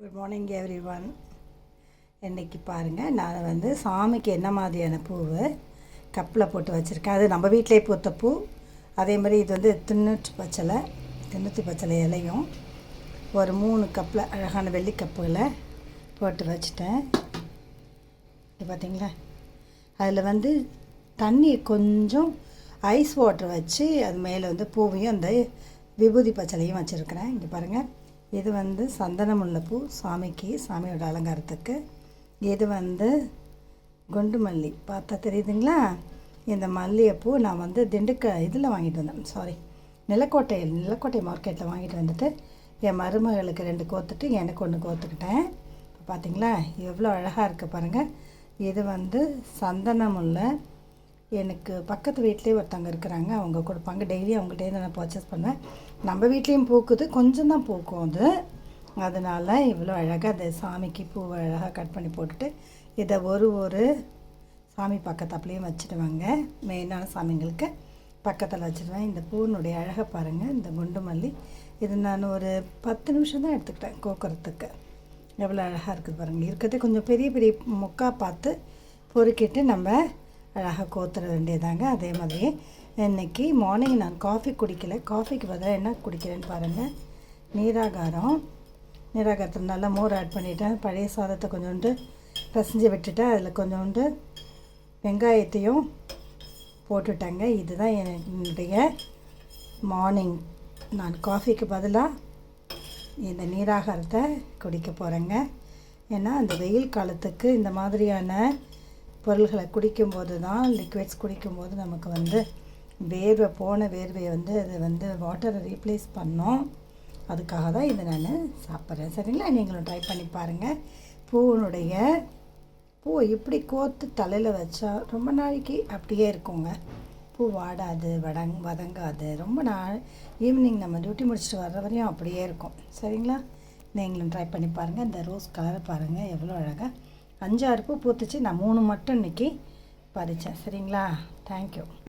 Good morning every one. இன்றைக்கி பாருங்கள், நான் வந்து சாமிக்கு என்ன மாதிரியான பூவு கப்பில் போட்டு வச்சுருக்கேன். அது நம்ம வீட்டிலே பூத்த பூ. அதே மாதிரி இது வந்து தின்னூற்றி பச்சலை இலையும் ஒரு 3 கப்பில் அழகான வெள்ளி கப்புகளை போட்டு வச்சுட்டேன். இது பார்த்திங்களா, அதில் வந்து தண்ணி கொஞ்சம் ஐஸ் வாட்டர் வச்சு அது மேலே வந்து பூவையும் அந்த விபூதி பச்சலையும் வச்சுருக்கிறேன். இங்கே பாருங்கள், இது வந்து சந்தன முல்லைப்பூ சாமியோட அலங்காரத்துக்கு. இது வந்து குண்டு மல்லி, பார்த்தா தெரியுதுங்களா? இந்த மல்லிகைப்பூ நான் வந்து இதில் வாங்கிட்டு வந்தேன், நிலக்கோட்டை மார்க்கெட்டில் வாங்கிட்டு வந்துட்டு என் மருமகளுக்கு 2 கோத்துட்டு எனக்கு 1 கோத்துக்கிட்டேன். பார்த்திங்களா, எவ்வளோ அழகாக இருக்குது பாருங்கள். இது வந்து சந்தன முல்லை. எனக்கு பக்கத்து வீட்லேயே ஒருத்தவங்க இருக்கிறாங்க, அவங்க கொடுப்பாங்க. டெய்லி அவங்கள்ட்டேருந்து நான் பர்ச்சேஸ் பண்ணுவேன். நம்ம வீட்லேயும் பூக்குது, கொஞ்சம் தான் பூக்கும் அது. அதனால் இவ்வளோ அழகாக அந்த சாமிக்கு பூவை அழகாக கட் பண்ணி போட்டுட்டு இதை ஒரு சாமி பக்கத்தாப்புலேயும் வச்சுடுவாங்க. மெயினான சாமிங்களுக்கு பக்கத்தில் வச்சுடுவேன். இந்த பூனுடைய அழகை பாருங்கள். இந்த குண்டு மல்லி இது நான் ஒரு 10 நிமிஷம் தான் எடுத்துக்கிட்டேன் கோக்கிறதுக்கு. எவ்வளோ அழகாக இருக்குது பாருங்கள். இருக்கிறதே கொஞ்சம் பெரிய பெரிய முக்காக பார்த்து பொறுக்கிட்டு நம்ம அழகாக கோத்துற வேண்டியதாங்க. அதே மாதிரி இன்றைக்கி மார்னிங் நான் காஃபி குடிக்கலை. காஃபிக்கு பதிலாக என்ன குடிக்கிறேன்னு பாருங்கள், நீராகாரத்தில் நல்லா மோர் ஆட் பண்ணிவிட்டேன். பழைய சாதத்தை கொஞ்சோண்டு பிசைஞ்சு விட்டுட்டேன். அதில் கொஞ்சோண்டு வெங்காயத்தையும் போட்டுட்டேங்க. இதுதான் என்னுடைய மார்னிங். நான் காஃபிக்கு பதிலாக இந்த நீராகாரத்தை குடிக்க போகிறேங்க. ஏன்னா அந்த வெயில் காலத்துக்கு இந்த மாதிரியான பொருள்களை குடிக்கும்போது தான், லிக்விட்ஸ் குடிக்கும்போது நமக்கு வந்து வேர்வையை வந்து அது வந்து வாட்டரை ரீப்ளேஸ் பண்ணோம். அதுக்காக தான் இதை நான் சாப்பிட்றேன். சரிங்களா, நீங்களும் ட்ரை பண்ணி பாருங்கள். பூ இப்படி கோத்து தலையில் வச்சா ரொம்ப நாளைக்கு அப்படியே இருக்குங்க. பூ வாடாது, வதங்காது. ரொம்ப நாள் ஈவினிங் நம்ம டியூட்டி முடிச்சுட்டு வர்ற வரையும் அப்படியே இருக்கும். சரிங்களா, நீங்களும் ட்ரை பண்ணி பாருங்கள். இந்த ரோஸ் கலரை பாருங்கள், எவ்வளோ அழகாக 5-6 பூ பூத்துச்சு. நான் 3 மட்டும் இன்றைக்கி பறித்தேன். சரிங்களா, தேங்க்யூ.